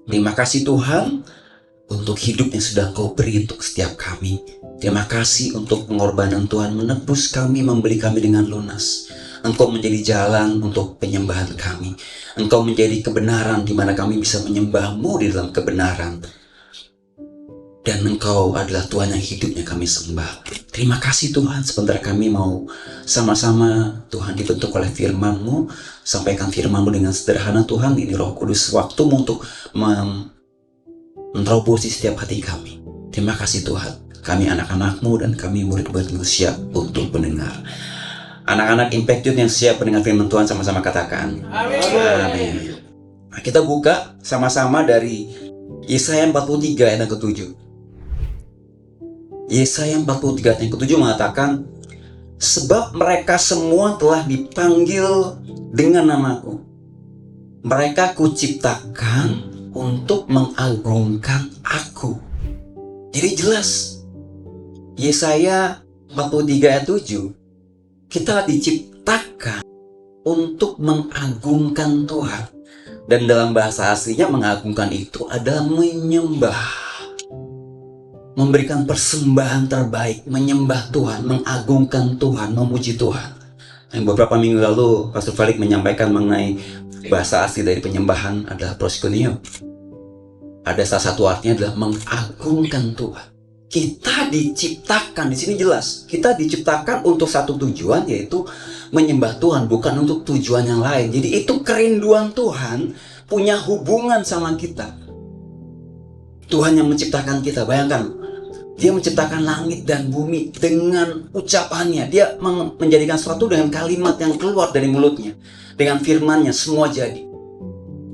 Terima kasih Tuhan untuk hidup yang sudah Engkau beri untuk setiap kami. Terima kasih untuk pengorbanan Tuhan menebus kami, membeli kami dengan lunas. Engkau menjadi jalan untuk penyembahan kami. Engkau menjadi kebenaran di mana kami bisa menyembah-Mu di dalam kebenaran. Dan Engkau adalah Tuhan yang hidupnya kami sembah. Terima kasih Tuhan, sebentar kami mau sama-sama Tuhan dibentuk oleh firman-Mu. Sampaikan firman-Mu dengan sederhana Tuhan. Ini Roh Kudus, waktu-Mu untuk menerobosi setiap hati kami. Terima kasih Tuhan. Kami anak-anak-Mu dan kami murid-murid-Mu siap untuk mendengar. Anak-anak Impact Youth yang siap mendengar firman Tuhan sama-sama katakan amin. Amin. Nah, kita buka sama-sama dari Yesaya 43 ayat yang ke-7. Yesaya 43 ayat yang ke-7 mengatakan, sebab mereka semua telah dipanggil dengan namaku. Mereka kuciptakan untuk mengagungkan aku. Jadi jelas, Yesaya 43 ayat 7, kita diciptakan untuk mengagungkan Tuhan. Dan dalam bahasa aslinya mengagungkan itu adalah menyembah. Memberikan persembahan terbaik, menyembah Tuhan, mengagungkan Tuhan, memuji Tuhan. Yang beberapa minggu lalu Pastor Felix menyampaikan mengenai bahasa asli dari penyembahan adalah proskuneo. Ada salah satu artinya adalah mengagungkan Tuhan. Kita diciptakan, di sini jelas, kita diciptakan untuk satu tujuan, yaitu menyembah Tuhan, bukan untuk tujuan yang lain. Jadi itu kerinduan Tuhan punya hubungan sama kita. Tuhan yang menciptakan kita, bayangkan, Dia menciptakan langit dan bumi dengan ucapannya. Dia menjadikan sesuatu dengan kalimat yang keluar dari mulutnya. Dengan firman-Nya semua jadi.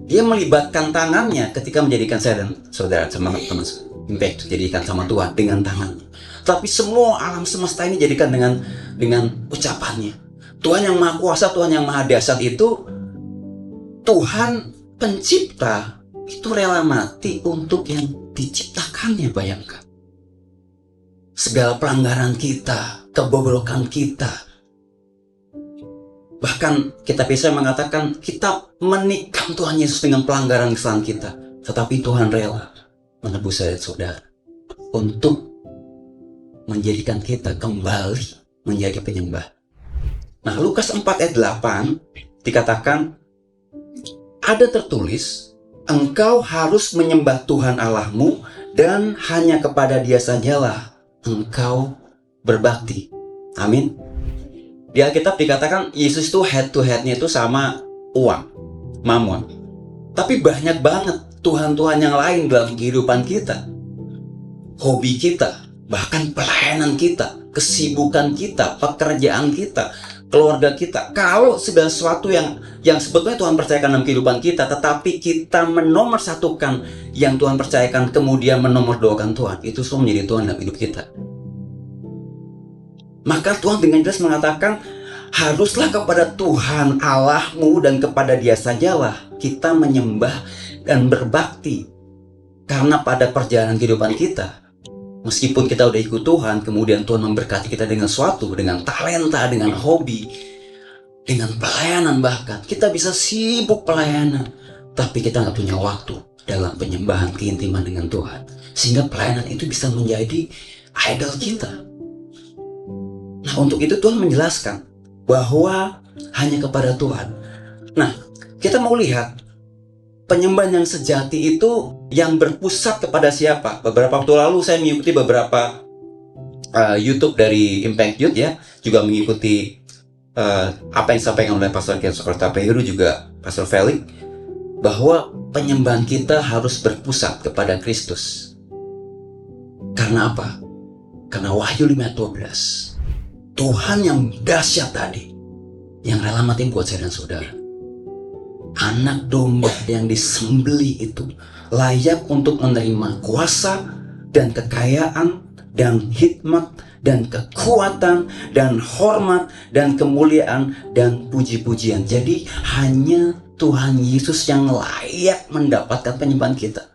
Dia melibatkan tangannya ketika menjadikan saya dan saudara semangat teman Impact, jadikan sama Tuhan dengan tangannya. Tapi semua alam semesta ini jadikan dengan ucapannya. Tuhan yang Maha Kuasa, Tuhan yang Maha Dahsyat itu, Tuhan pencipta itu rela mati untuk yang diciptakannya, bayangkan. Segala pelanggaran kita, kebobrokan kita. Bahkan kita bisa mengatakan kita menikam Tuhan Yesus dengan pelanggaran kesalahan kita. Tetapi Tuhan rela menebus saya saudara untuk menjadikan kita kembali menjadi penyembah. Nah, Lukas 4 ayat 8 dikatakan, ada tertulis, engkau harus menyembah Tuhan Allahmu dan hanya kepada Dia sajalah engkau berbakti. Amin. Di Alkitab dikatakan Yesus itu head to headnya itu sama uang, mamon. Tapi banyak banget Tuhan-Tuhan yang lain dalam kehidupan kita. Hobi kita, bahkan pelayanan kita, kesibukan kita, pekerjaan kita, keluarga kita. Kalau segala sesuatu yang sebetulnya Tuhan percayakan dalam kehidupan kita, tetapi kita menomorsatukan yang Tuhan percayakan, kemudian menomorduakan Tuhan, itu semua menjadi Tuhan dalam hidup kita. Maka Tuhan dengan jelas mengatakan, haruslah kepada Tuhan Allahmu dan kepada Dia sajalah kita menyembah dan berbakti. Karena pada perjalanan kehidupan kita, meskipun kita udah ikut Tuhan, kemudian Tuhan memberkati kita dengan sesuatu, dengan talenta, dengan hobi, dengan pelayanan bahkan. Kita bisa sibuk pelayanan, tapi kita nggak punya waktu dalam penyembahan keintiman dengan Tuhan. Sehingga pelayanan itu bisa menjadi idol kita. Nah, untuk itu Tuhan menjelaskan bahwa hanya kepada Tuhan. Nah, kita mau lihat penyembahan yang sejati itu yang berpusat kepada siapa? Beberapa waktu lalu saya mengikuti beberapa YouTube dari Impact Youth ya, juga mengikuti apa yang disampaikan oleh Pastor Christopher Tapehiru juga Pastor Felix, bahwa penyembahan kita harus berpusat kepada Kristus. Karena apa? Karena Wahyu 5:12, Tuhan yang dahsyat tadi, yang rela mati buat saya dan saudara, anak domba yang disembelih itu layak untuk menerima kuasa dan kekayaan dan hikmat dan kekuatan dan hormat dan kemuliaan dan puji-pujian. Jadi hanya Tuhan Yesus yang layak mendapatkan penyembahan kita.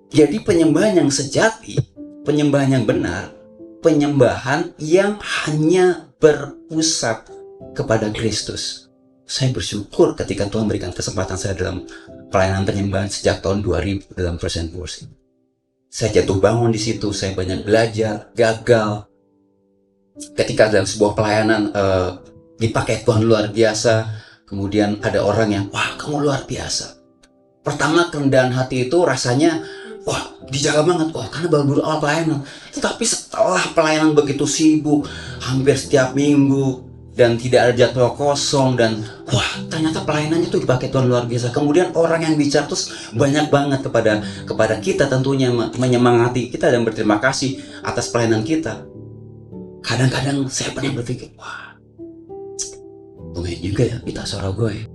Jadi penyembahan yang sejati, penyembahan yang benar, penyembahan yang hanya berpusat kepada Kristus. Saya bersyukur ketika Tuhan berikan kesempatan saya dalam pelayanan penyembahan sejak tahun 2000 dalam Praise and Worship. Saya jatuh bangun di situ, saya banyak belajar, gagal. Ketika dalam sebuah pelayanan dipakai Tuhan luar biasa, kemudian ada orang yang, wah kamu luar biasa. Pertama kerendahan hati itu rasanya, wah dijaga banget, wah karena baru awal pelayanan. Tetapi setelah pelayanan begitu sibuk, hampir setiap minggu, dan tidak ada jadwal kosong, dan wah ternyata pelayanannya itu dipakai Tuhan luar biasa. Kemudian orang yang bicara terus banyak banget kepada kita, tentunya menyemangati kita dan berterima kasih atas pelayanan kita. Kadang-kadang saya pernah berpikir, wah lumayan juga ya kita suara gue,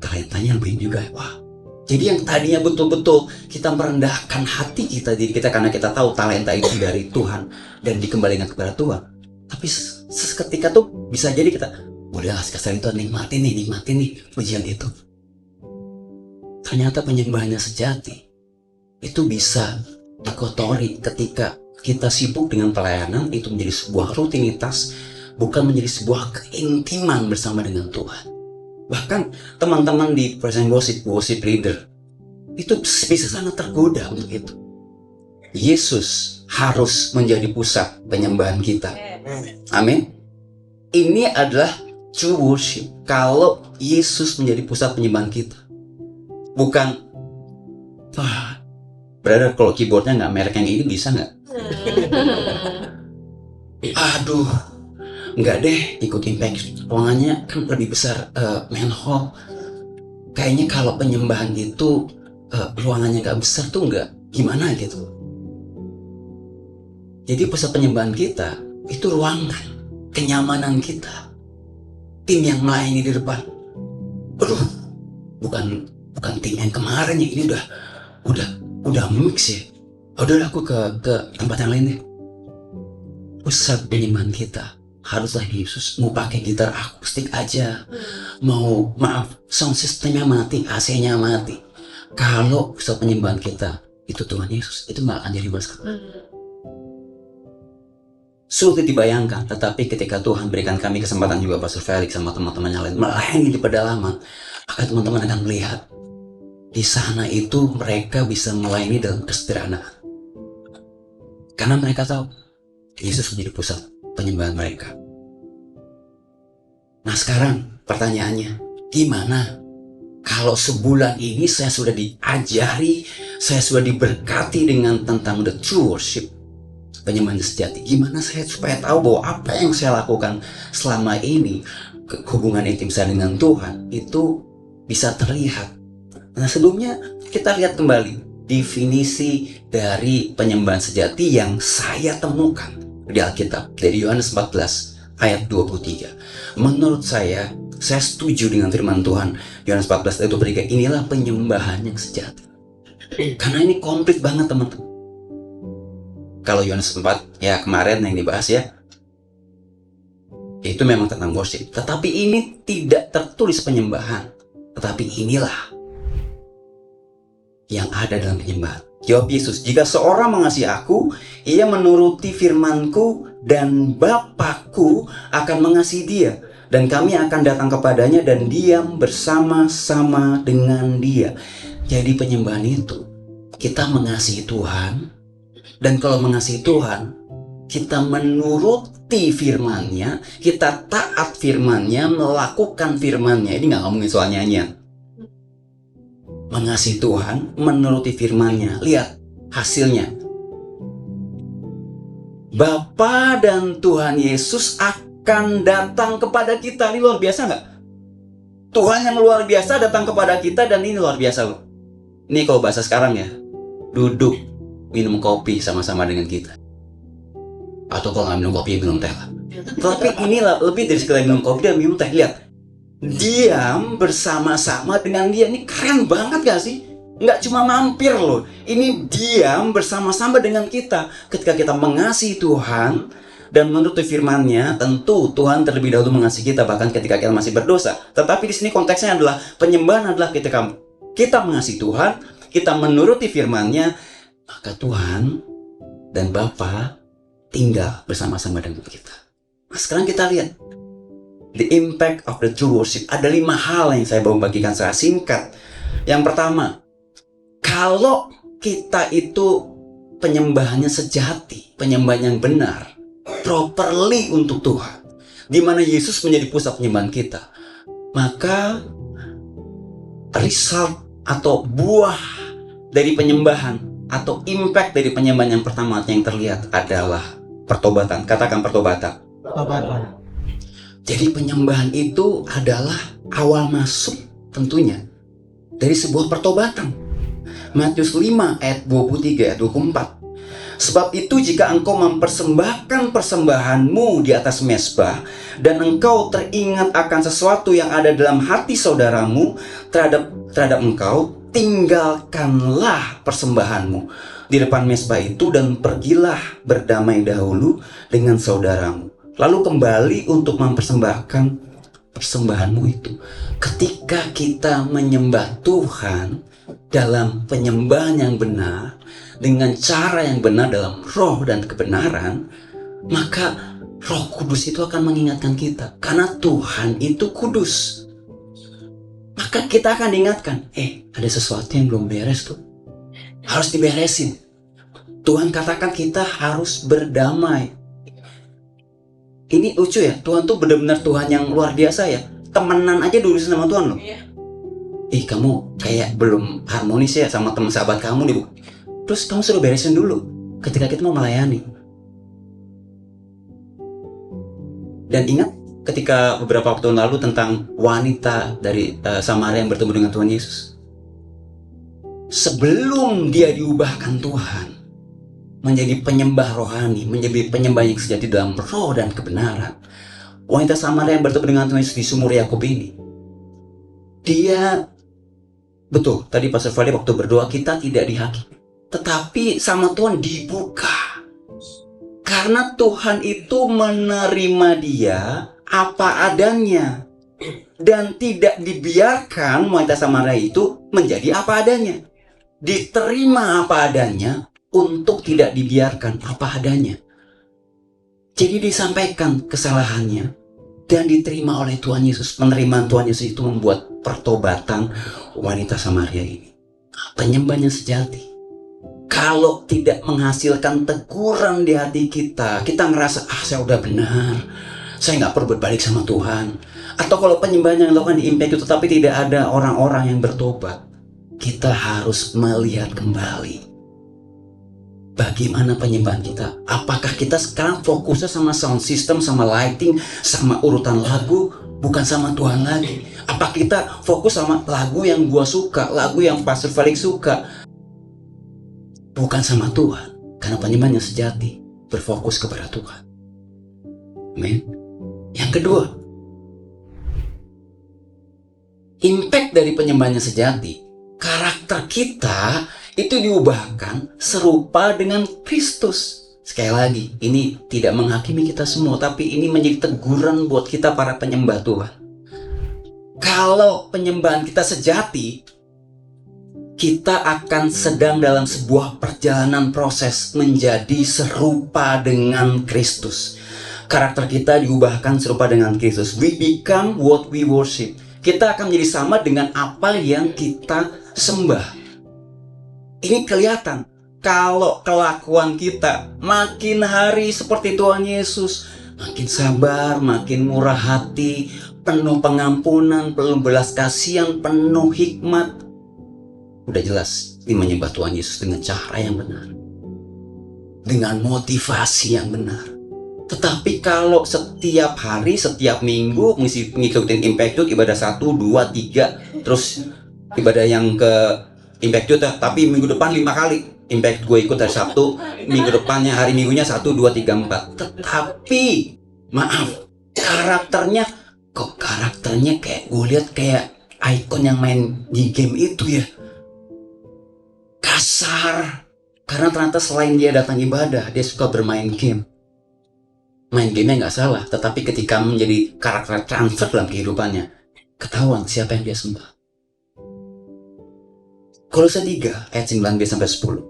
talentanya lumayan juga ya. Wah, jadi yang tadinya betul-betul kita merendahkan hati kita, diri kita, karena kita tahu talenta itu dari Tuhan dan dikembalikan kepada Tuhan. Tapi seketika tuh bisa jadi kita, bolehlah sekali itu nikmatin nih pujian itu. Ternyata penyembahannya sejati itu bisa dikotori ketika kita sibuk dengan pelayanan, itu menjadi sebuah rutinitas, bukan menjadi sebuah keintiman bersama dengan Tuhan. Bahkan teman-teman di Praise and Worship leader itu bisa sangat tergoda untuk itu. Yesus harus menjadi pusat penyembahan kita. Amin. Ini adalah true worship. Kalau Yesus menjadi pusat penyembahan kita, bukan, wah, brother kalau keyboardnya nggak merek yang ini bisa nggak? Aduh, nggak deh, ikut impact. Ruangannya kan lebih besar, main hall. Kayaknya kalau penyembahan itu ruangannya nggak besar tuh nggak gimana gitu. Jadi pusat penyembahan kita itu ruangan, kenyamanan kita, tim yang melayani di depan. Aduh, bukan tim yang kemarin ya, ini udah mix ya. Udah aku ke tempat yang lain deh. Pusat penyembahan kita haruslah Yesus. Mau pakai gitar akustik aja, mau sound systemnya mati, AC-nya mati, kalau pusat penyembahan kita itu Tuhan Yesus, itu nggak akan jadi berkat. Sulit dibayangkan, tetapi ketika Tuhan berikan kami kesempatan juga, Pastor Felix sama teman-teman yang lain melayani di pedalaman, maka teman-teman akan melihat di sana itu mereka bisa melayani dalam kesederhanaan, karena mereka tahu Yesus menjadi pusat penyembahan mereka. Nah sekarang pertanyaannya, gimana kalau sebulan ini saya sudah diajari, saya sudah diberkati dengan tentang the true worship, penyembahan sejati. Gimana saya supaya tahu bahwa apa yang saya lakukan selama ini, hubungan intim saya dengan Tuhan itu bisa terlihat. Nah sebelumnya kita lihat kembali definisi dari penyembahan sejati yang saya temukan di Alkitab, dari Yohanes 14 ayat 23. Menurut saya setuju dengan firman Tuhan. Yohanes 14 ayat 23, inilah penyembahan yang sejati. Karena ini komplit banget teman-teman. Kalau Yohanes 4 ya kemarin yang dibahas ya, itu memang tentang worship. Tetapi ini tidak tertulis penyembahan, tetapi inilah yang ada dalam penyembahan. Jawab Yesus, jika seorang mengasihi aku, ia menuruti firmanku, dan Bapakku akan mengasihi dia, dan kami akan datang kepadanya dan diam bersama-sama dengan dia. Jadi penyembahan itu kita mengasihi Tuhan. Dan kalau mengasihi Tuhan, kita menuruti firman-Nya, kita taat firman-Nya, melakukan firman-Nya. Ini nggak ngomongin soal nyanyian. Mengasihi Tuhan, menuruti firman-Nya. Lihat hasilnya. Bapa dan Tuhan Yesus akan datang kepada kita. Ini luar biasa nggak? Tuhan yang luar biasa datang kepada kita, dan ini luar biasa loh. Ini kalau bahasa sekarang ya, duduk minum kopi sama-sama dengan kita. Atau kalau nggak minum kopi, minum teh lah. Tapi inilah lebih dari sekedar minum kopi dan minum teh. Lihat, diam bersama-sama dengan dia. Ini keren banget gak sih? Nggak cuma mampir loh. Ini diam bersama-sama dengan kita. Ketika kita mengasihi Tuhan dan menuruti firman-Nya, tentu Tuhan terlebih dahulu mengasihi kita bahkan ketika kita masih berdosa. Tetapi di sini konteksnya adalah penyembahan adalah ketika kita mengasihi Tuhan, kita menuruti firman-Nya, maka Tuhan dan Bapa tinggal bersama-sama dengan kita. Nah, sekarang kita lihat the impact of the true worship. Ada 5 hal yang saya mau bagikan secara singkat Yang pertama, kalau kita itu penyembahannya sejati, penyembahan yang benar, properly untuk Tuhan, di mana Yesus menjadi pusat penyembahan kita, maka result atau buah dari penyembahan atau impact dari penyembahan yang pertama yang terlihat adalah pertobatan. Katakan pertobatan. Pertobatan. Jadi penyembahan itu adalah awal masuk tentunya dari sebuah pertobatan. Matius 5 ayat 23 ayat 24. Sebab itu jika engkau mempersembahkan persembahanmu di atas mezbah dan engkau teringat akan sesuatu yang ada dalam hati saudaramu terhadap engkau, tinggalkanlah persembahanmu di depan mezbah itu dan pergilah berdamai dahulu dengan saudaramu. Lalu kembali untuk mempersembahkan persembahanmu itu. Ketika kita menyembah Tuhan dalam penyembahan yang benar, dengan cara yang benar dalam roh dan kebenaran, maka Roh Kudus itu akan mengingatkan kita. Karena Tuhan itu kudus, maka kita akan diingatkan, ada sesuatu yang belum beres tuh, harus diberesin. Tuhan katakan kita harus berdamai. Ini lucu ya, Tuhan tuh benar-benar Tuhan yang luar biasa ya. Temenan aja dulu sama Tuhan loh. Kamu kayak belum harmonis ya sama teman sahabat kamu nih, Bu. Terus kamu suruh beresin dulu ketika kita mau melayani. Dan ingat ketika beberapa waktu lalu tentang wanita dari Samaria yang bertemu dengan Tuhan Yesus. Sebelum dia diubahkan Tuhan menjadi penyembah rohani, menjadi penyembah yang sejati dalam roh dan kebenaran, wanita Samaria yang bertemu dengan Tuhan Yesus di sumur Yakub ini, dia betul tadi Pastor Fadil waktu berdoa, kita tidak dihakimi, tetapi sama Tuhan dibuka. Karena Tuhan itu menerima dia apa adanya dan tidak dibiarkan wanita Samaria itu menjadi apa adanya. Diterima apa adanya untuk tidak dibiarkan apa adanya. Jadi disampaikan kesalahannya dan diterima oleh Tuhan Yesus. Penerimaan Tuhan Yesus itu membuat pertobatan wanita Samaria ini. Penyembahnya sejati. Kalau tidak menghasilkan teguran di hati kita, kita ngerasa, saya udah benar, saya nggak perlu berbalik sama Tuhan. Atau kalau penyembahan yang dilakukan di Impact itu tetapi tidak ada orang-orang yang bertobat, kita harus melihat kembali bagaimana penyembahan kita. Apakah kita sekarang fokusnya sama sound system, sama lighting, sama urutan lagu, bukan sama Tuhan lagi? Apa kita fokus sama lagu yang gua suka, lagu yang Pastor Felix suka, bukan sama Tuhan? Karena penyembahan yang sejati berfokus kepada Tuhan. Amin. Yang kedua, impact dari penyembahan yang sejati, karakter kita itu diubahkan serupa dengan Kristus. Sekali lagi, ini tidak menghakimi kita semua, tapi ini menjadi teguran buat kita para penyembah Tuhan. Kalau penyembahan kita sejati, kita akan sedang dalam sebuah perjalanan proses menjadi serupa dengan Kristus. Karakter kita diubahkan serupa dengan Kristus. We become what we worship. Kita akan menjadi sama dengan apa yang kita sembah. Ini kelihatan kalau kelakuan kita makin hari seperti Tuhan Yesus, makin sabar, makin murah hati, penuh pengampunan, penuh belas kasihan, penuh hikmat. Udah jelas ini menyembah Tuhan Yesus dengan cara yang benar, dengan motivasi yang benar. Tetapi kalau setiap hari, setiap minggu mesti ngikutin Impact Youth, ibadah 1, 2, 3, terus ibadah yang ke Impact Youth, tapi minggu depan 5 kali Impact gue ikut hari Sabtu, minggu depannya hari Minggunya 1, 2, 3, 4. Tetapi maaf, karakternya kayak gue lihat kayak ikon yang main di game itu ya, kasar. Karena ternyata selain dia datang ibadah, dia suka bermain game. Main gamenya nggak salah, tetapi ketika menjadi karakter transfer dalam kehidupannya, ketahuan siapa yang dia sembah. Kolose 3 ayat 9-10.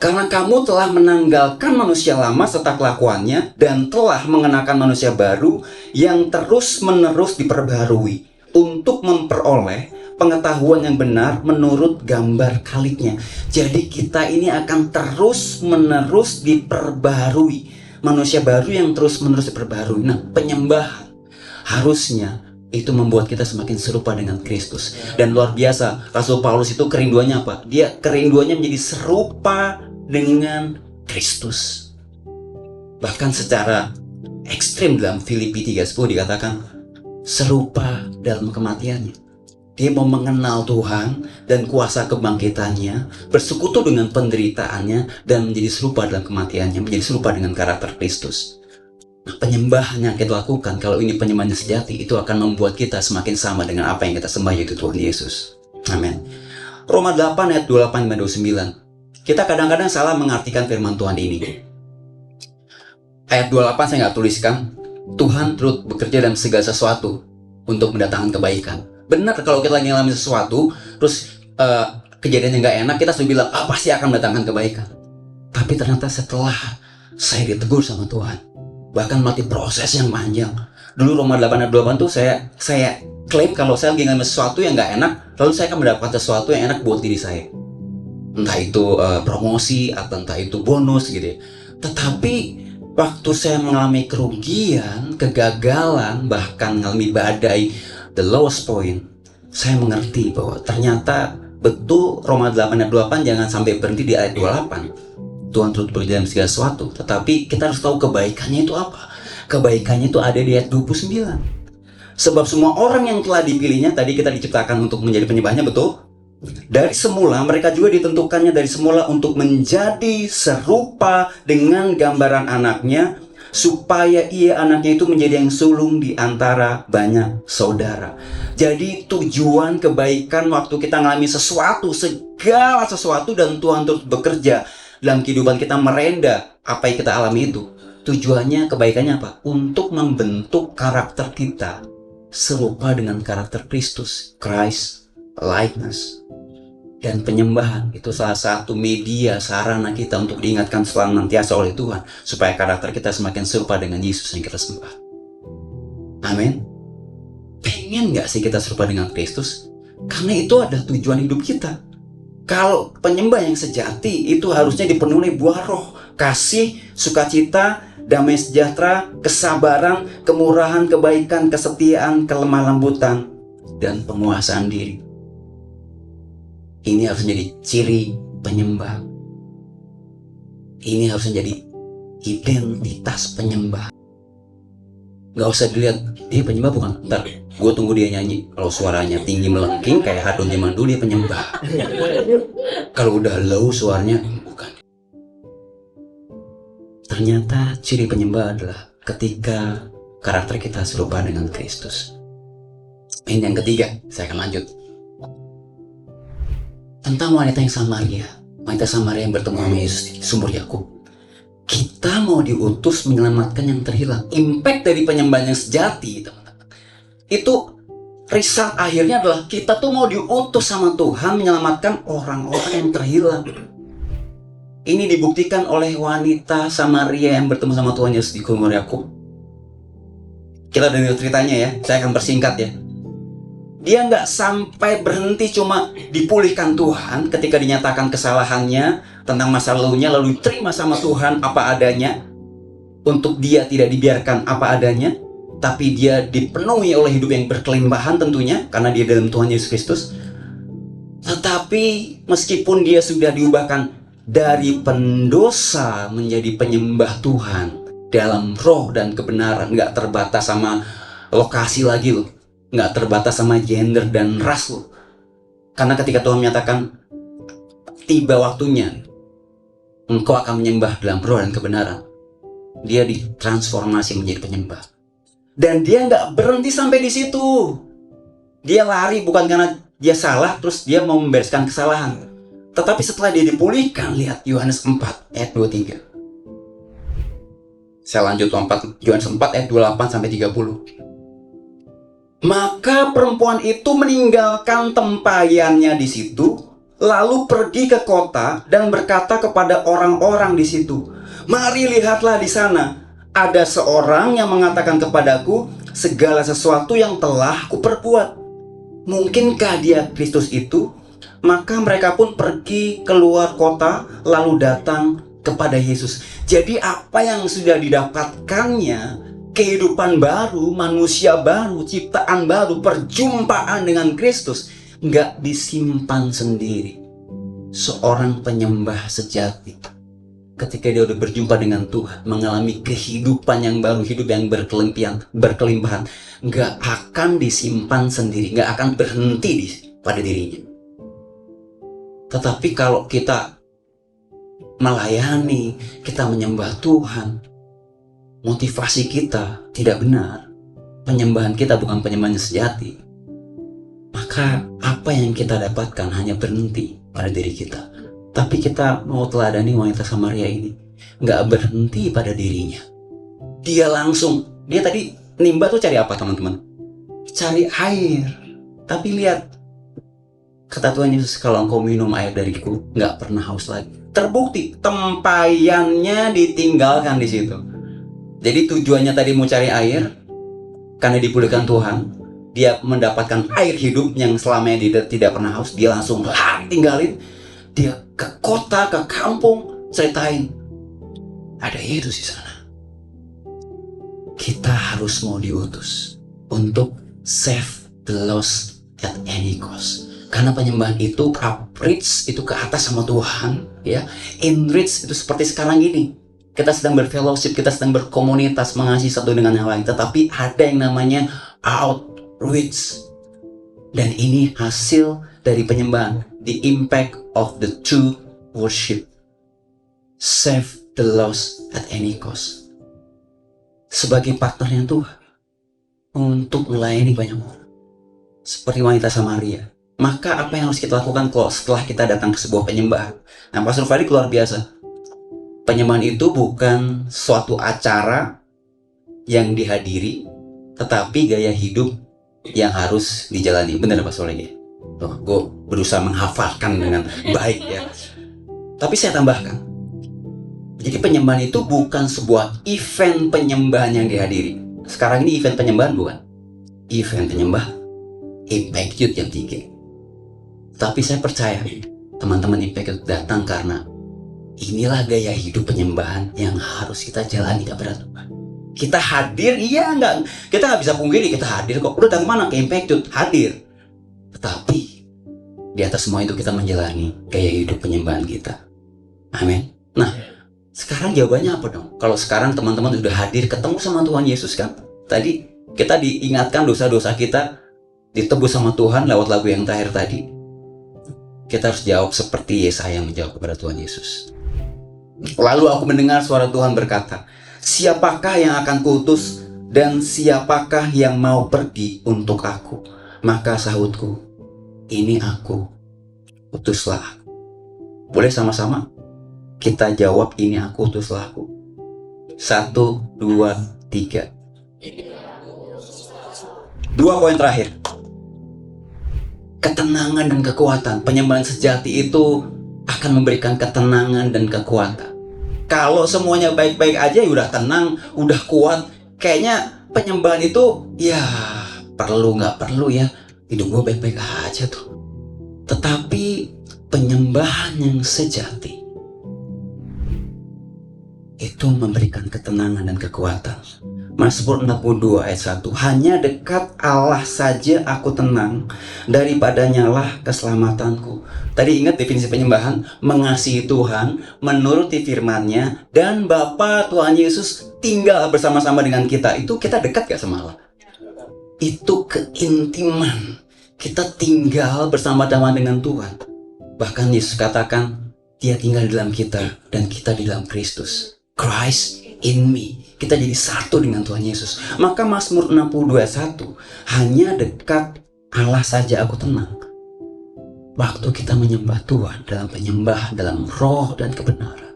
Karena kamu telah menanggalkan manusia lama serta kelakuannya dan telah mengenakan manusia baru yang terus-menerus diperbarui untuk memperoleh pengetahuan yang benar menurut gambar kaliknya. Jadi kita ini akan terus-menerus diperbarui, manusia baru yang terus-menerus diperbarui. Nah, penyembahan harusnya itu membuat kita semakin serupa dengan Kristus. Dan luar biasa, Rasul Paulus itu kerinduannya apa? Dia kerinduannya menjadi serupa dengan Kristus. Bahkan secara ekstrim dalam Filipi 3:10 dikatakan serupa dalam kematiannya. Dia mau mengenal Tuhan dan kuasa kebangkitannya, bersekutu dengan penderitaannya, dan menjadi serupa dalam kematiannya, menjadi serupa dengan karakter Kristus. Penyembahan yang kita lakukan, kalau ini penyembahan sejati, itu akan membuat kita semakin sama dengan apa yang kita sembah, yaitu Tuhan Yesus. Amin. Roma 8 ayat 28-29. Kita kadang-kadang salah mengartikan firman Tuhan ini. Ayat 28 saya nggak tuliskan, Tuhan turut bekerja dalam segala sesuatu untuk mendatangkan kebaikan. Benar, kalau kita lagi ngalamin sesuatu, terus kejadian yang nggak enak, kita sudah bilang, pasti akan mendatangkan kebaikan. Tapi ternyata setelah saya ditegur sama Tuhan, bahkan melalui proses yang panjang. Dulu Roma 8 ayat 28 tuh saya klaim kalau saya lagi ngalamin sesuatu yang nggak enak, lalu saya akan mendapatkan sesuatu yang enak buat diri saya. Entah itu promosi, atau entah itu bonus gitu ya. Tetapi waktu saya mengalami kerugian, kegagalan, bahkan mengalami badai, the lowest point, saya mengerti bahwa ternyata betul Roma 8 ayat 28 jangan sampai berhenti di ayat 28. Tuhan turut bekerja dalam segala sesuatu, tetapi kita harus tahu kebaikannya itu apa. Kebaikannya itu ada di ayat 29. Sebab semua orang yang telah dipilihnya, tadi kita diciptakan untuk menjadi penyembahnya, betul? Dari semula mereka juga ditentukannya dari semula untuk menjadi serupa dengan gambaran anaknya, supaya ia anaknya itu menjadi yang sulung di antara banyak saudara. Jadi tujuan kebaikan waktu kita ngalami sesuatu, segala sesuatu, dan Tuhan terus bekerja dalam kehidupan kita, merenda apa yang kita alami itu. Tujuannya, kebaikannya apa? Untuk membentuk karakter kita serupa dengan karakter Kristus, Christ likeness. Dan penyembahan itu salah satu media, sarana kita untuk diingatkan senantiasa oleh Tuhan, supaya karakter kita semakin serupa dengan Yesus yang kita sembah. Amin. Pengen gak sih kita serupa dengan Kristus? Karena itu ada tujuan hidup kita. Kalau penyembah yang sejati itu harusnya dipenuhi buah roh, kasih, sukacita, damai sejahtera, kesabaran, kemurahan, kebaikan, kesetiaan, kelemah lembutan, dan penguasaan diri. Ini harus menjadi ciri penyembah. Ini harus menjadi identitas penyembah. Gak usah dilihat, dia penyembah bukan? Ntar gue tunggu dia nyanyi. Kalau suaranya tinggi melengking kayak Hadun zaman dulu, dia penyembah. Kalau udah low suaranya, bukan. Ternyata ciri penyembah adalah ketika karakter kita serupa dengan Kristus. Ini yang ketiga, saya akan lanjut. Tentang wanita yang Samaria. Wanita Samaria yang bertemu sama Yesus di sumur Yakub. Kita mau diutus menyelamatkan yang terhilang. Impact dari penyembahan yang sejati, teman-teman, itu result akhirnya adalah kita tuh mau diutus sama Tuhan menyelamatkan orang-orang yang terhilang. Ini dibuktikan oleh wanita Samaria yang bertemu sama Tuhan Yesus di sumur Yakub. Kita dengar ceritanya ya, saya akan persingkat ya. Dia nggak sampai berhenti cuma dipulihkan Tuhan ketika dinyatakan kesalahannya tentang masa lalunya, lalu diterima sama Tuhan apa adanya, untuk dia tidak dibiarkan apa adanya, tapi dia dipenuhi oleh hidup yang berkelimbahan tentunya karena dia dalam Tuhan Yesus Kristus. Tetapi meskipun dia sudah diubahkan dari pendosa menjadi penyembah Tuhan dalam roh dan kebenaran, nggak terbatas sama lokasi lagi loh, nggak terbatas sama gender dan ras loh. Karena ketika Tuhan menyatakan tiba waktunya engkau akan menyembah dalam roh dan kebenaran, dia ditransformasi menjadi penyembah. Dan dia nggak berhenti sampai di situ. Dia lari bukan karena dia salah terus dia mau membereskan kesalahan, tetapi setelah dia dipulihkan, lihat Yohanes 4 ayat 23. Saya lanjut Yohanes 4 ayat 28 sampai 30. Maka perempuan itu meninggalkan tempayannya di situ, lalu pergi ke kota dan berkata kepada orang-orang di situ, "Mari lihatlah di sana, ada seorang yang mengatakan kepadaku segala sesuatu yang telah kuperbuat." Mungkinkah dia Kristus itu? Maka mereka pun pergi keluar kota lalu datang kepada Yesus. Jadi apa yang sudah didapatkannya, kehidupan baru, manusia baru, ciptaan baru, perjumpaan dengan Kristus, nggak disimpan sendiri. Seorang penyembah sejati, ketika dia udah berjumpa dengan Tuhan, mengalami kehidupan yang baru, hidup yang berkelimpahan, nggak akan disimpan sendiri, nggak akan berhenti pada dirinya. Tetapi kalau kita melayani, kita menyembah Tuhan, motivasi kita tidak benar, penyembahan kita bukan penyembahan sejati, maka apa yang kita dapatkan hanya berhenti pada diri kita. Tapi kita mau teladani wanita Samaria ini, nggak berhenti pada dirinya. Dia tadi nimba tuh cari apa teman-teman? Cari air. Tapi lihat, kata Tuhan Yesus, kalau engkau minum air dariku, nggak pernah haus lagi. Terbukti tempayannya ditinggalkan di situ. Jadi tujuannya tadi mau cari air, karena dipulihkan Tuhan, dia mendapatkan air hidup yang selamanya dia tidak pernah haus. Dia langsung tinggalin. Dia ke kota, ke kampung, ceritain ada Yesus di sana. Kita harus mau diutus untuk save the lost at any cost. Karena penyembahan itu upreach, itu ke atas sama Tuhan, ya. Enrich itu seperti sekarang ini. Kita sedang berfellowship, kita sedang berkomunitas, mengasihi satu dengan yang lain. Tetapi ada yang namanya outreach. Dan ini hasil dari penyembahan. The impact of the true worship. Save the lost at any cost. Sebagai partnernya Tuhan, untuk melayani banyak orang, seperti wanita Samaria, maka apa yang harus kita lakukan kalau setelah kita datang ke sebuah penyembahan? Nah, Pastor Fadi luar biasa. Penyembahan itu bukan suatu acara yang dihadiri, tetapi gaya hidup yang harus dijalani. Benar Pastor Fadi? Gue berusaha menghafalkan dengan baik ya. Tapi saya tambahkan, jadi penyembahan itu bukan sebuah event penyembahan yang dihadiri. Sekarang ini event penyembahan bukan? Event penyembahan Impact Youth yang 3. Tapi saya percaya teman-teman Impact Youth datang karena inilah gaya hidup penyembahan yang harus kita jalani kepada Tuhan. Kita hadir, iya enggak? Kita nggak bisa pungkiri kita hadir kok. Udah dari mana ke Impact Youth? Hadir. Tetapi di atas semua itu kita menjalani gaya hidup penyembahan kita. Amin. Nah, sekarang jawabannya apa dong? Kalau sekarang teman-teman sudah hadir ketemu sama Tuhan Yesus kan? Tadi kita diingatkan dosa-dosa kita ditebus sama Tuhan lewat lagu yang terakhir tadi. Kita harus jawab seperti Yesaya menjawab kepada Tuhan Yesus. Lalu aku mendengar suara Tuhan berkata, siapakah yang akan kuutus dan siapakah yang mau pergi untuk aku? Maka sahutku, ini aku, utuslah aku. Boleh sama-sama kita jawab, ini aku, utuslah aku. 1, 2, 3. 2 poin terakhir. Ketenangan dan kekuatan. Penyembahan sejati itu akan memberikan ketenangan dan kekuatan. Kalau semuanya baik-baik aja, ya udah tenang, udah kuat. Kayaknya penyembahan itu ya perlu nggak perlu ya, hidup gue baik-baik aja tuh. Tetapi penyembahan yang sejati itu memberikan ketenangan dan kekuatan. Mazmur 62 ayat 1. Hanya dekat Allah saja aku tenang, daripadanya lah keselamatanku. Tadi ingat definisi penyembahan, mengasihi Tuhan, menuruti firman-Nya, dan Bapa Tuhan Yesus tinggal bersama-sama dengan kita. Itu kita dekat gak sama Allah? Itu keintiman. Kita tinggal bersama-sama dengan Tuhan. Bahkan Yesus katakan, Dia tinggal di dalam kita dan kita di dalam Kristus. Christ in me. Kita jadi satu dengan Tuhan Yesus. Maka Mazmur 62 ayat 1. Hanya dekat Allah saja aku tenang. Waktu kita menyembah Tuhan dalam penyembah, dalam roh dan kebenaran,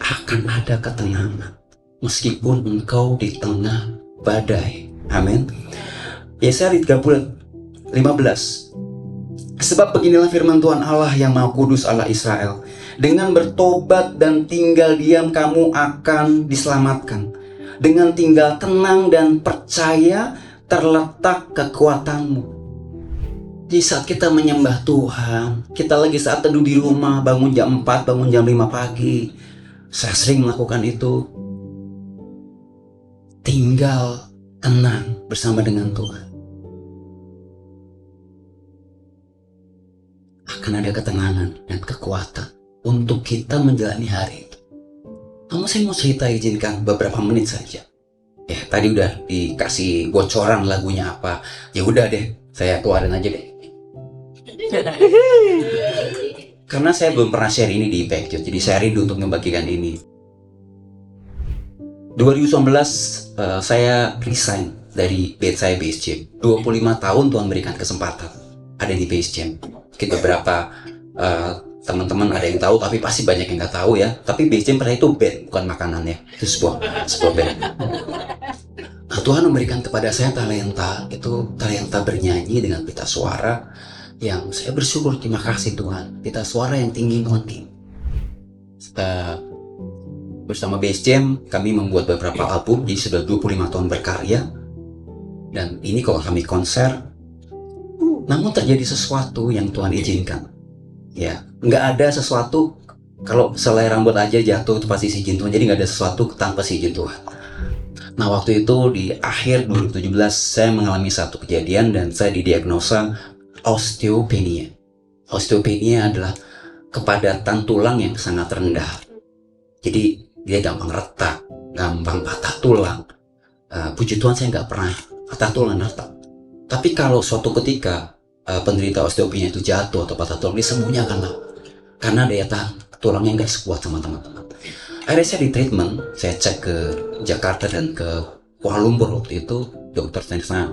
akan ada ketenangan. Meskipun engkau di tengah badai. Amin. Yesaya 30 15. Sebab beginilah firman Tuhan Allah yang Maha Kudus, Allah Israel. Dengan bertobat dan tinggal diam kamu akan diselamatkan. Dengan tinggal tenang dan percaya terletak kekuatanmu. Di saat kita menyembah Tuhan, kita lagi saat teduh di rumah, bangun jam 4, bangun jam 5 pagi. Saya sering melakukan itu. Tinggal tenang bersama dengan Tuhan. Akan ada ketenangan dan kekuatan untuk kita menjalani hari itu. Namun saya mau cerita, izinkan beberapa menit saja. Ya, tadi udah dikasih bocoran lagunya apa. Ya udah deh, saya keluarin aja deh. Karena saya belum pernah share ini di Impact, jadi saya rindu untuk membagikan ini. 2019 saya resign dari saya Base Jam. 25 tahun Tuhan berikan kesempatan ada di Base Jam. Mungkin beberapa teman-teman ada yang tahu, tapi pasti banyak yang nggak tahu ya. Tapi Base Jam pada itu band, bukan makanan ya. Itu sebuah band. Nah, Tuhan memberikan kepada saya talenta bernyanyi dengan pita suara yang saya bersyukur, terima kasih Tuhan. Pita suara yang tinggi melengking. Bersama Base Jam kami membuat beberapa album, jadi sudah 25 tahun berkarya. Dan ini kalau kami konser, namun terjadi sesuatu yang Tuhan izinkan. Ya, nggak ada sesuatu kalau selai rambut aja jatuh itu pasti izin Tuhan. Jadi nggak ada sesuatu tanpa izin Tuhan. Nah, waktu itu di akhir 2017 saya mengalami satu kejadian dan saya didiagnosa osteopenia. Osteopenia adalah kepadatan tulang yang sangat rendah. Jadi dia gampang retak, gampang patah tulang. Puji Tuhan saya nggak pernah patah tulang retak. Tapi kalau suatu ketika penderita osteopenia itu jatuh atau patah tulang, dia semuanya akan tahu. Karena daya tahan tulangnya nggak sekuat sama teman-teman. Akhirnya saya di treatment, saya cek ke Jakarta dan ke Kuala Lumpur waktu itu. Dokter saya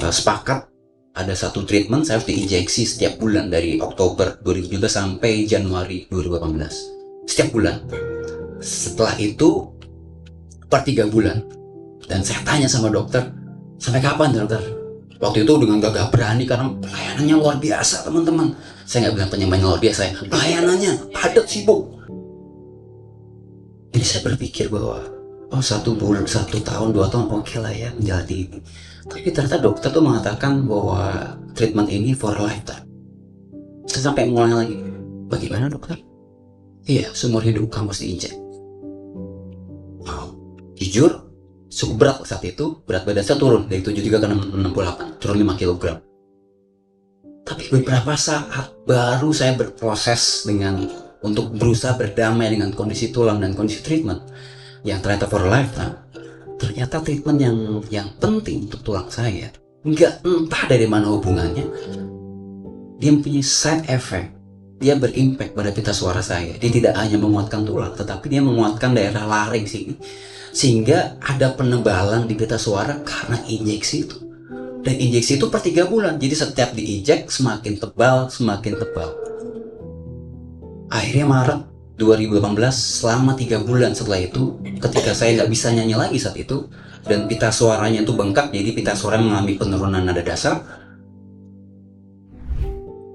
sepakat ada satu treatment, saya harus diinjeksi setiap bulan dari Oktober 2017 sampai Januari 2018. Setiap bulan. Setelah itu per 3 bulan. Dan saya tanya sama dokter, sampai kapan dokter? Waktu itu dengan gagah berani karena pelayanannya luar biasa teman-teman. Saya nggak bilang penyembahannya luar biasa ya, pelayanannya padat, sibuk. Jadi saya berpikir bahwa 1 tahun 2 tahun oke lah ya menjalani ini. Tapi ternyata dokter tuh mengatakan bahwa treatment ini for lifetime. Saya sampai mulai lagi, bagaimana dokter? Iya, seumur hidup kamu mesti injek. Jujur, cukup berat saat itu. Berat badan saya turun dari 73 ke 68, turun 5 kg. Tapi beberapa saat baru saya berproses untuk berusaha berdamai dengan kondisi tulang dan kondisi treatment yang ternyata for lifetime. Ternyata treatment yang penting untuk tulang saya, nggak entah dari mana hubungannya, dia mempunyai side effect. Dia berimpact pada pita suara saya. Dia tidak hanya menguatkan tulang, tetapi dia menguatkan daerah laring sini, sehingga ada penebalan di pita suara karena injeksi itu. Dan injeksi itu per 3 bulan, jadi setiap diinjek semakin tebal, semakin tebal. Akhirnya Maret 2018, selama 3 bulan setelah itu, ketika saya nggak bisa nyanyi lagi saat itu, dan pita suaranya itu bengkak, jadi pita suara mengalami penurunan nada dasar.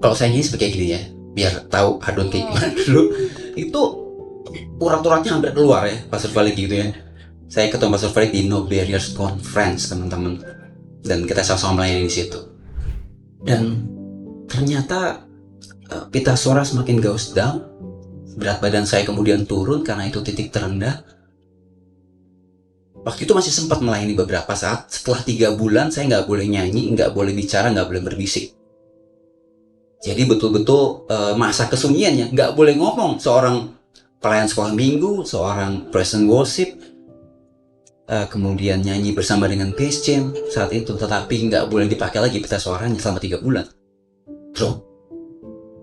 Kalau saya nyanyi seperti gini ya, biar tahu adon kayak gimana dulu, itu urat-uratnya hampir keluar ya, Pastor Falik gitu ya. Saya ketemu Pastor Falik di No Barriers Conference, teman-teman, dan kita sama-sama melayani di situ. Dan ternyata pita suara semakin goes down. Berat badan saya kemudian turun karena itu titik terendah. Waktu itu masih sempat melayani beberapa saat. Setelah 3 bulan saya nggak boleh nyanyi, nggak boleh bicara, nggak boleh berbisik. Jadi betul-betul masa kesunyiannya, nggak boleh ngomong. Seorang pelayan sekolah minggu, seorang praise and worship, kemudian nyanyi bersama dengan Base Jam saat itu, tetapi nggak boleh dipakai lagi pita suaranya selama 3 bulan. Drop.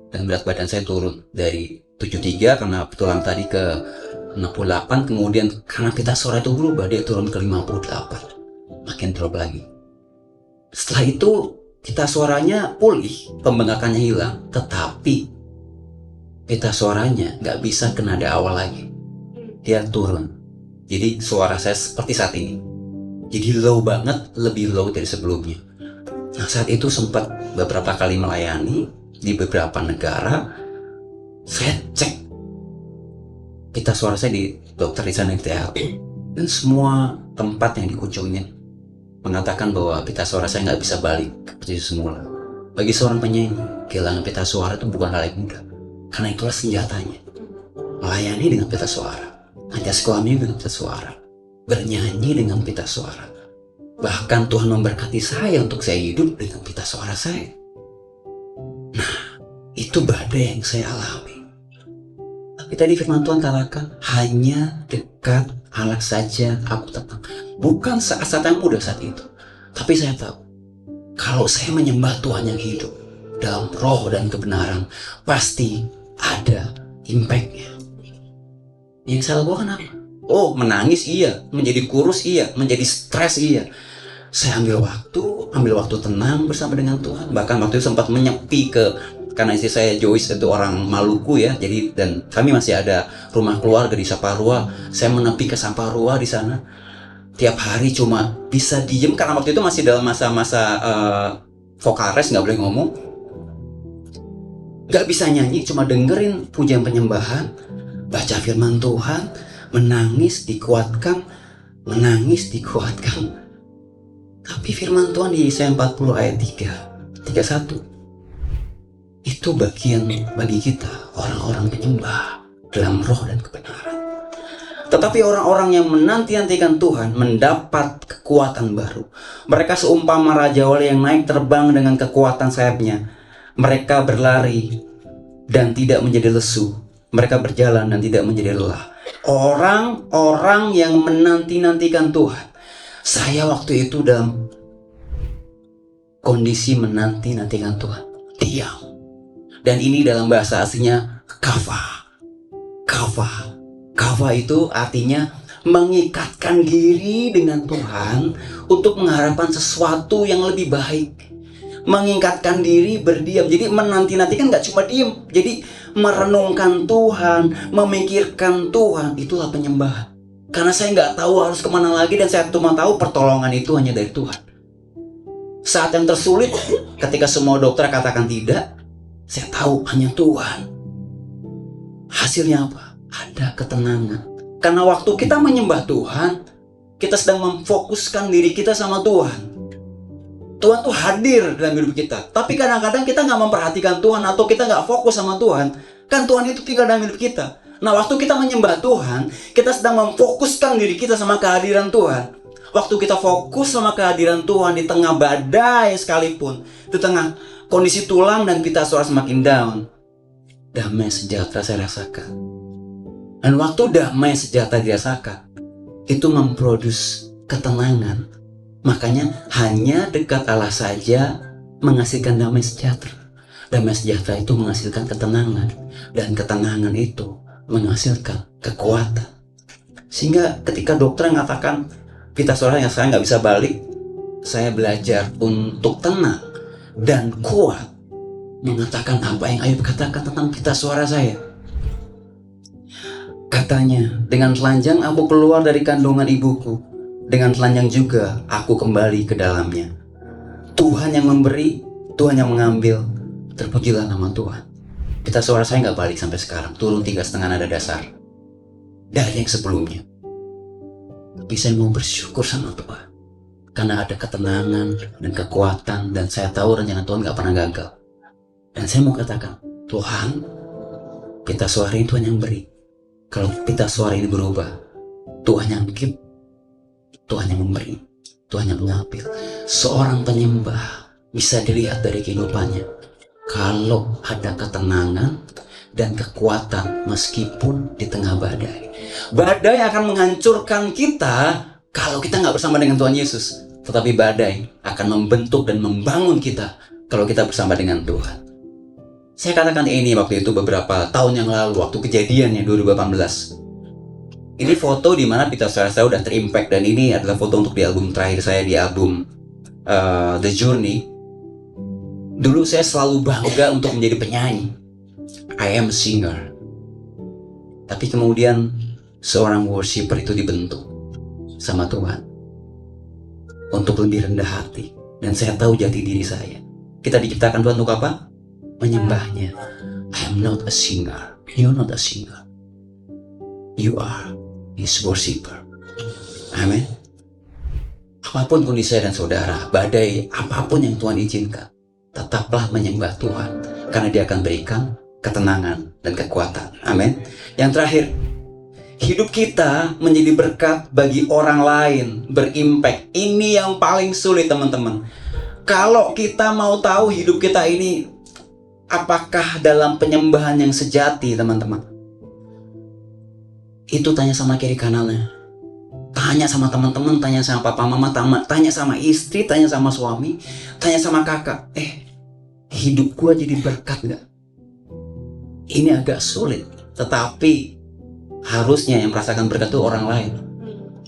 Dan berat badan saya turun dari 73 karena tulang tadi ke 68, kemudian karena pita suara itu berubah dia turun ke 58, makin drop lagi. Setelah itu pita suaranya pulih, pembengkakannya hilang, tetapi pita suaranya nggak bisa ke nada awal lagi, dia turun. Jadi suara saya seperti saat ini, jadi low banget, lebih low dari sebelumnya. Nah, saat itu sempat beberapa kali melayani di beberapa negara. Saya cek pita suara saya di dokter di sana di THP, dan semua tempat yang dikunjungin mengatakan bahwa pita suara saya nggak bisa balik seperti semula. Bagi seorang penyanyi, kehilangan pita suara itu bukan hal yang mudah. Karena itulah senjatanya. Melayani dengan pita suara, ngajak suami dengan pita suara, bernyanyi dengan pita suara. Bahkan Tuhan memberkati saya untuk saya hidup dengan pita suara saya. Nah, itu badai yang saya alami. Tapi tadi firman Tuhan katakan, hanya dekat Allah saja aku tenang. Bukan saat-saat yang mudah saat itu. Tapi saya tahu, kalau saya menyembah Tuhan yang hidup dalam roh dan kebenaran, pasti ada impact-nya. Yang saya lakukan apa? Oh, menangis iya, menjadi kurus iya, menjadi stres iya. Saya ambil waktu tenang bersama dengan Tuhan. Bahkan waktu itu sempat menyepi karena istri saya Joyce itu orang Maluku ya. Jadi dan kami masih ada rumah keluarga di Saparua. Saya menepi ke Saparua di sana. Tiap hari cuma bisa diem karena waktu itu masih dalam masa-masa vocal rest, nggak boleh ngomong, nggak bisa nyanyi, cuma dengerin pujian penyembahan, baca firman Tuhan, menangis dikuatkan. Tapi firman Tuhan di Yesaya 40 ayat 31 itu bagian bagi kita orang-orang penyembah dalam roh dan kebenaran. Tetapi orang-orang yang menanti-nantikan Tuhan mendapat kekuatan baru. Mereka seumpama raja wali yang naik terbang dengan kekuatan sayapnya. Mereka berlari dan tidak menjadi lesu. Mereka berjalan dan tidak menjadi lelah. Orang-orang yang menanti-nantikan Tuhan. Saya waktu itu dalam kondisi menanti-nantikan Tuhan. Diam. Dan ini dalam bahasa aslinya kava. Kava itu artinya mengikatkan diri dengan Tuhan untuk mengharapkan sesuatu yang lebih baik. Mengikatkan diri berdiam. Jadi menanti-nantikan gak cuma diam. Jadi merenungkan Tuhan, memikirkan Tuhan. Itulah penyembahan. Karena saya gak tahu harus kemana lagi. Dan saya cuma tahu pertolongan itu hanya dari Tuhan. Saat yang tersulit, ketika semua dokter katakan tidak, saya tahu hanya Tuhan. Hasilnya apa? Ada ketenangan. Karena waktu kita menyembah Tuhan, kita sedang memfokuskan diri kita sama Tuhan. Tuhan tuh hadir dalam hidup kita. Tapi kadang-kadang kita gak memperhatikan Tuhan, atau kita gak fokus sama Tuhan. Kan Tuhan itu tinggal dalam hidup kita. Nah, waktu kita menyembah Tuhan, kita sedang memfokuskan diri kita sama kehadiran Tuhan. Waktu kita fokus sama kehadiran Tuhan di tengah badai sekalipun, di tengah kondisi tulang dan pita suara semakin down, damai sejahtera saya rasakan. Dan waktu damai sejahtera dirasakan, itu memproduksi ketenangan. Makanya hanya dekat Allah saja menghasilkan damai sejahtera. Damai sejahtera itu menghasilkan ketenangan. Dan ketenangan itu menghasilkan kekuatan. Sehingga ketika dokter mengatakan pita suara yang saya nggak bisa balik, saya belajar untuk tenang dan kuat mengatakan apa yang Ayub katakan tentang pita suara saya. Katanya, dengan telanjang aku keluar dari kandungan ibuku, dengan telanjang juga aku kembali ke dalamnya. Tuhan yang memberi, Tuhan yang mengambil, terpujilah nama Tuhan. Pita suara saya nggak balik sampai sekarang, turun 3,5 nada dasar dari yang sebelumnya. Tapi saya mau bersyukur sama Tuhan, karena ada ketenangan dan kekuatan, dan saya tahu rencana Tuhan nggak pernah gagal. Dan saya mau katakan, Tuhan, pita suara ini Tuhan yang beri. Kalau pita suara ini berubah, Tuhan yang keep, Tuhan yang memberi, Tuhan yang mengambil. Seorang penyembah bisa dilihat dari kehidupannya. Kalau ada ketenangan dan kekuatan meskipun di tengah badai. Badai akan menghancurkan kita kalau kita nggak bersama dengan Tuhan Yesus. Tetapi badai akan membentuk dan membangun kita kalau kita bersama dengan Tuhan. Saya katakan ini waktu itu beberapa tahun yang lalu, waktu kejadiannya 2018. Ini foto di mana pita suara saya udah terimpact, dan ini adalah foto untuk di album terakhir saya, di album The Journey. Dulu saya selalu bangga untuk menjadi penyanyi. I am a singer. Tapi kemudian seorang worshiper itu dibentuk sama Tuhan untuk lebih rendah hati. Dan saya tahu jati diri saya. Kita diciptakan Tuhan untuk apa? Menyembahnya. I am not a singer. You're not a singer. You are His worshiper. Amin. Apapun kondisi saya dan saudara, badai apapun yang Tuhan izinkan, tetaplah menyembah Tuhan, karena Dia akan berikan ketenangan dan kekuatan. Amin. Yang terakhir, hidup kita menjadi berkat bagi orang lain, berimpact. Ini yang paling sulit, teman-teman. Kalau kita mau tahu hidup kita ini apakah dalam penyembahan yang sejati, teman-teman, itu tanya sama kiri kanannya, tanya sama teman-teman, tanya sama papa mama, tanya sama istri, tanya sama suami, tanya sama kakak. Hidup gua jadi berkat gak? Ini agak sulit, tetapi harusnya yang merasakan berkat itu orang lain.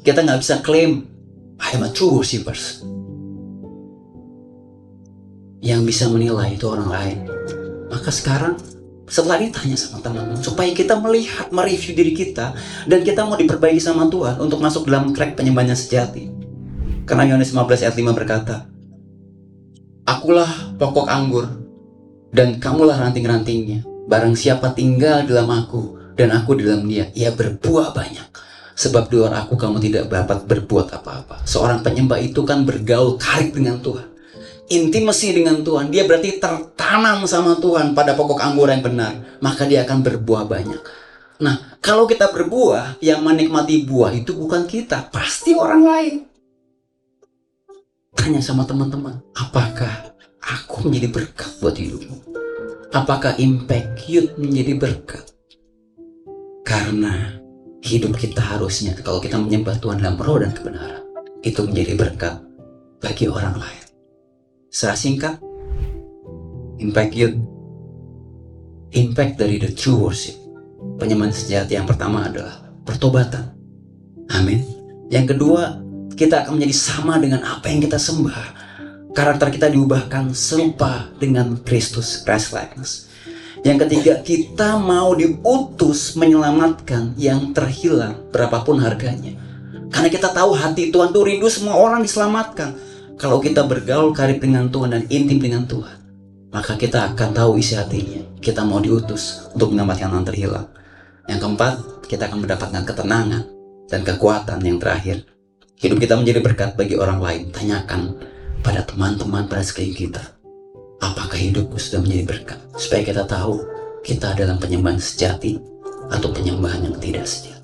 Kita nggak bisa klaim I am a true worshiper. Yang bisa menilai itu orang lain. Maka sekarang setelah ini tanya sama teman-teman, supaya kita melihat, mereview diri kita, dan kita mau diperbaiki sama Tuhan untuk masuk dalam track penyembahan yang sejati. Karena Yohanes 15 ayat 5 berkata, Akulah pokok anggur, dan kamulah ranting-rantingnya. Barang siapa tinggal dalam aku, dan aku di dalam dia, ia berbuah banyak. Sebab di luar aku kamu tidak dapat berbuat apa-apa. Seorang penyembah itu kan bergaul karib dengan Tuhan, intimasi dengan Tuhan. Dia berarti tertanam sama Tuhan pada pokok anggur yang benar, maka dia akan berbuah banyak. Nah, kalau kita berbuah, yang menikmati buah itu bukan kita, pasti orang lain. Tanya sama teman-teman, apakah aku menjadi berkat buat hidupmu? Apakah Impact Youth menjadi berkat? Karena hidup kita harusnya, kalau kita menyembah Tuhan dalam roh dan kebenaran, itu menjadi berkat bagi orang lain. Secara singkat, Impact Youth, impact dari the true worship, penyembahan sejati yang pertama adalah pertobatan. Amin. Yang kedua, kita akan menjadi sama dengan apa yang kita sembah. Karakter kita diubahkan serupa dengan Kristus, Christ likeness. Yang ketiga, kita mau diutus menyelamatkan yang terhilang berapapun harganya. Karena kita tahu hati Tuhan itu rindu semua orang diselamatkan. Kalau kita bergaul karib dengan Tuhan dan intim dengan Tuhan, maka kita akan tahu isi hatinya. Kita mau diutus untuk menyelamatkan yang terhilang. Yang keempat, kita akan mendapatkan ketenangan dan kekuatan. Yang terakhir, hidup kita menjadi berkat bagi orang lain. Tanyakan pada teman-teman pada sekeliling kita, apakah hidupku sudah menjadi berkat? Supaya kita tahu kita dalam penyembahan sejati atau penyembahan yang tidak sejati.